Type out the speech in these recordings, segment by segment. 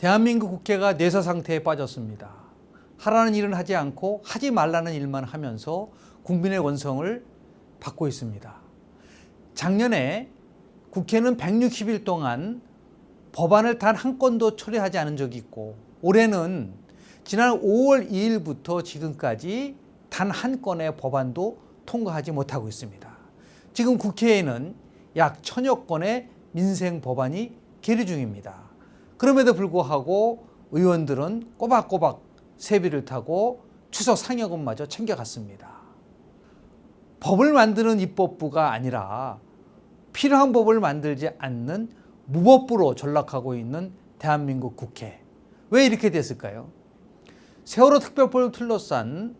대한민국 국회가 뇌사 상태에 빠졌습니다. 하라는 일은 하지 않고 하지 말라는 일만 하면서 국민의 원성을 받고 있습니다. 작년에 국회는 160일 동안 법안을 단 한 건도 처리하지 않은 적이 있고, 올해는 지난 5월 2일부터 지금까지 단 한 건의 법안도 통과하지 못하고 있습니다. 지금 국회에는 약 1000여 건의 민생 법안이 계류 중입니다. 그럼에도 불구하고 의원들은 꼬박꼬박 세비를 타고 추석 상여금마저 챙겨갔습니다. 법을 만드는 입법부가 아니라 필요한 법을 만들지 않는 무법부로 전락하고 있는 대한민국 국회. 왜 이렇게 됐을까요? 세월호 특별법을 둘러싼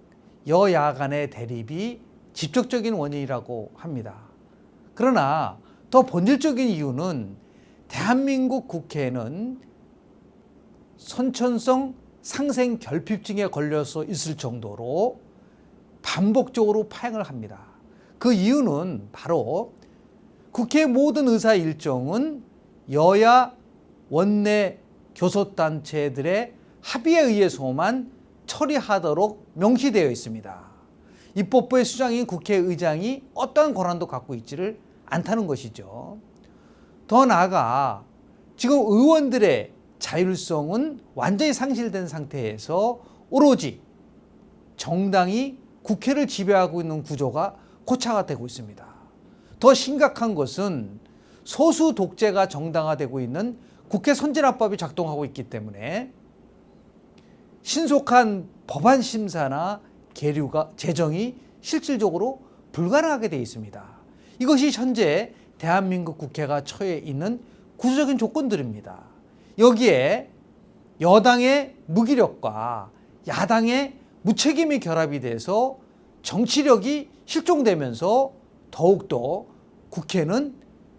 여야 간의 대립이 직접적인 원인이라고 합니다. 그러나 더 본질적인 이유는 대한민국 국회에는 선천성 상생 결핍증에 걸려서 있을 정도로 반복적으로 파행을 합니다. 그 이유는 바로 국회 모든 의사 일정은 여야 원내 교섭단체들의 합의에 의해서만 처리하도록 명시되어 있습니다. 입법부의 수장인 국회의장이 어떠한 권한도 갖고 있지를 않다는 것이죠. 더 나아가 지금 의원들의 자율성은 완전히 상실된 상태에서 오로지 정당이 국회를 지배하고 있는 구조가 고착화되고 있습니다. 더 심각한 것은 소수 독재가 정당화되고 있는 국회 선진화법이 작동하고 있기 때문에 신속한 법안 심사나 계류가 제정이 실질적으로 불가능하게 되어 있습니다. 이것이 현재 대한민국 국회가 처해 있는 구조적인 조건들입니다. 여기에 여당의 무기력과 야당의 무책임이 결합이 돼서 정치력이 실종되면서 더욱더 국회는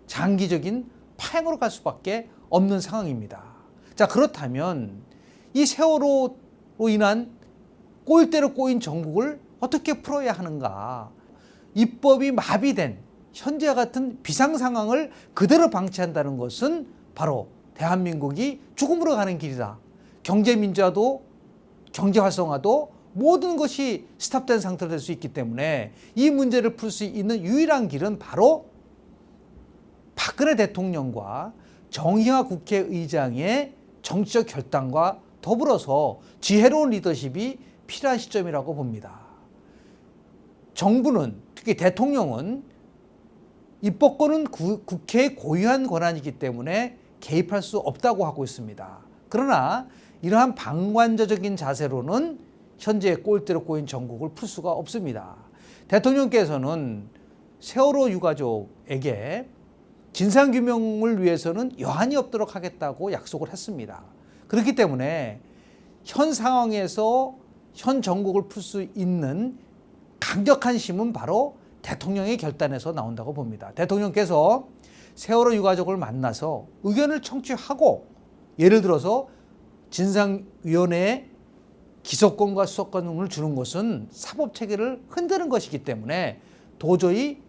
장기적인 파행으로 갈 수밖에 없는 상황입니다. 자, 그렇다면 이 세월호로 인한 꼬일 대로 꼬인 정국을 어떻게 풀어야 하는가? 입법이 마비된 현재와 같은 비상 상황을 그대로 방치한다는 것은 바로 대한민국이 죽음으로 가는 길이다. 경제민주화도 경제 활성화도 모든 것이 스탑된 상태로 될 수 있기 때문에 이 문제를 풀 수 있는 유일한 길은 바로 박근혜 대통령과 정의화 국회의장의 정치적 결단과 더불어서 지혜로운 리더십이 필요한 시점이라고 봅니다. 정부는, 특히 대통령은 입법권은 국회의 고유한 권한이기 때문에 개입할 수 없다고 하고 있습니다. 그러나 이러한 방관자적인 자세로는 현재 꼴대로 꼬인 정국을 풀 수가 없습니다. 대통령께서는 세월호 유가족에게 진상규명을 위해서는 여한이 없도록 하겠다고 약속을 했습니다. 그렇기 때문에 현 상황에서 현 정국을 풀 수 있는 강력한 힘은 바로 대통령의 결단에서 나온다고 봅니다. 대통령께서 세월호 유가족을 만나서 의견을 청취하고, 예를 들어서 진상위원회에 기소권과 수사권을 주는 것은 사법체계를 흔드는 것이기 때문에 도저히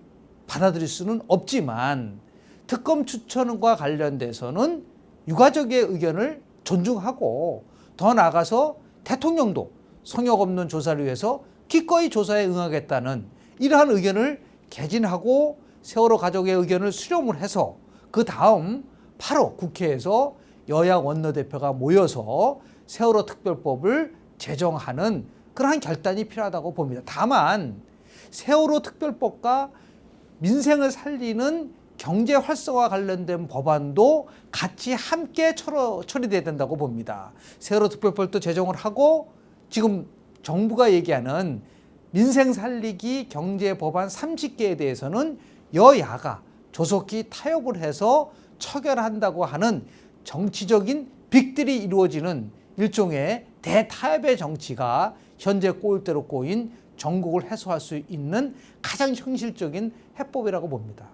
받아들일 수는 없지만, 특검 추천과 관련돼서는 유가족의 의견을 존중하고, 더 나아가서 대통령도 성역 없는 조사를 위해서 기꺼이 조사에 응하겠다는 이러한 의견을 개진하고 세월호 가족의 의견을 수렴을 해서 그 다음 바로 국회에서 여야 원내대표가 모여서 세월호 특별법을 제정하는 그러한 결단이 필요하다고 봅니다. 다만 세월호 특별법과 민생을 살리는 경제 활성화 관련된 법안도 같이 함께 처리돼야 된다고 봅니다. 세월호 특별법도 제정을 하고 지금 정부가 얘기하는 민생 살리기 경제 법안 30개에 대해서는 여야가 조속히 타협을 해서 처결한다고 하는 정치적인 빅딜이 이루어지는 일종의 대타협의 정치가 현재 꼬일대로 꼬인 정국을 해소할 수 있는 가장 현실적인 해법이라고 봅니다.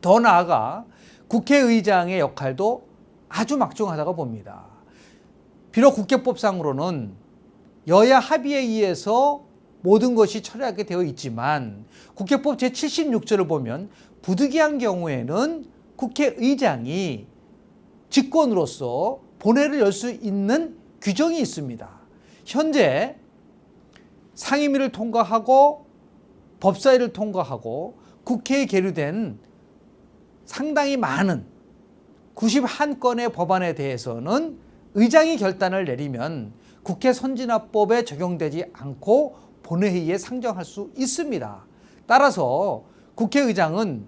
더 나아가 국회의장의 역할도 아주 막중하다고 봅니다. 비록 국회법상으로는 여야 합의에 의해서 모든 것이 처리하게 되어 있지만 국회법 제76조를 보면 부득이한 경우에는 국회의장이 직권으로서 본회의를 열 수 있는 규정이 있습니다. 현재 상임위를 통과하고 법사위를 통과하고 국회에 계류된 상당히 많은 91건의 법안에 대해서는 의장이 결단을 내리면 국회 선진화법에 적용되지 않고 본회의에 상정할 수 있습니다. 따라서 국회의장은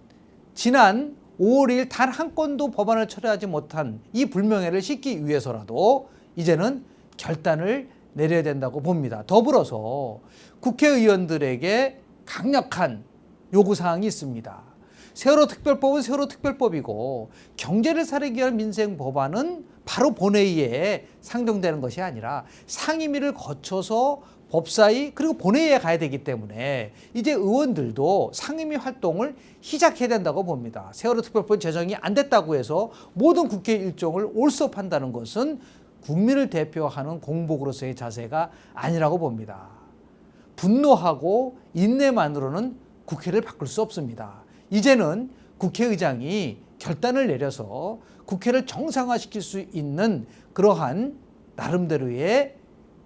지난 5월 2일 단 한 건도 법안을 처리하지 못한 이 불명예를 씻기 위해서라도 이제는 결단을 내려야 된다고 봅니다. 더불어서 국회의원들에게 강력한 요구사항이 있습니다. 세월호 특별법은 세월호 특별법이고 경제를 살리기 위한 민생 법안은 바로 본회의에 상정되는 것이 아니라 상임위를 거쳐서 법사위 그리고 본회의에 가야 되기 때문에 이제 의원들도 상임위 활동을 시작해야 된다고 봅니다. 세월호 특별법 제정이 안 됐다고 해서 모든 국회 일정을 올스톱한다는 것은 국민을 대표하는 공복으로서의 자세가 아니라고 봅니다. 분노하고 인내만으로는 국회를 바꿀 수 없습니다. 이제는 국회의장이 결단을 내려서 국회를 정상화시킬 수 있는 그러한 나름대로의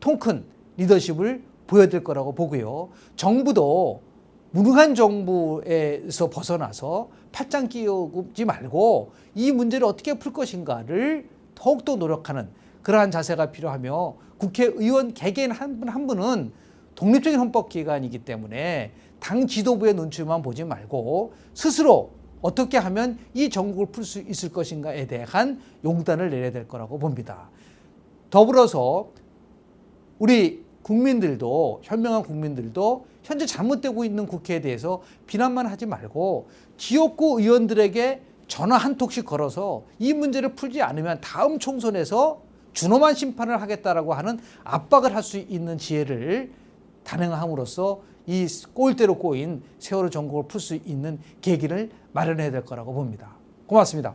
통큰 리더십을 보여줄 거라고 보고요. 정부도 무능한 정부에서 벗어나서 팔짱 끼우지 말고 이 문제를 어떻게 풀 것인가를 더욱더 노력하는 그러한 자세가 필요하며 국회의원 개개인 한 분 한 분은 독립적인 헌법기관이기 때문에 당 지도부의 눈치만 보지 말고 스스로 어떻게 하면 이 전국을 풀 수 있을 것인가에 대한 용단을 내려야 될 거라고 봅니다. 더불어서 우리 국민들도 현명한 국민들도 현재 잘못되고 있는 국회에 대해서 비난만 하지 말고 지역구 의원들에게 전화 한 통씩 걸어서 이 문제를 풀지 않으면 다음 총선에서 준엄한 심판을 하겠다라고 하는 압박을 할 수 있는 지혜를 단행함으로써 이 꼬일대로 꼬인 세월호 전국을 풀 수 있는 계기를 마련해야 될 거라고 봅니다. 고맙습니다.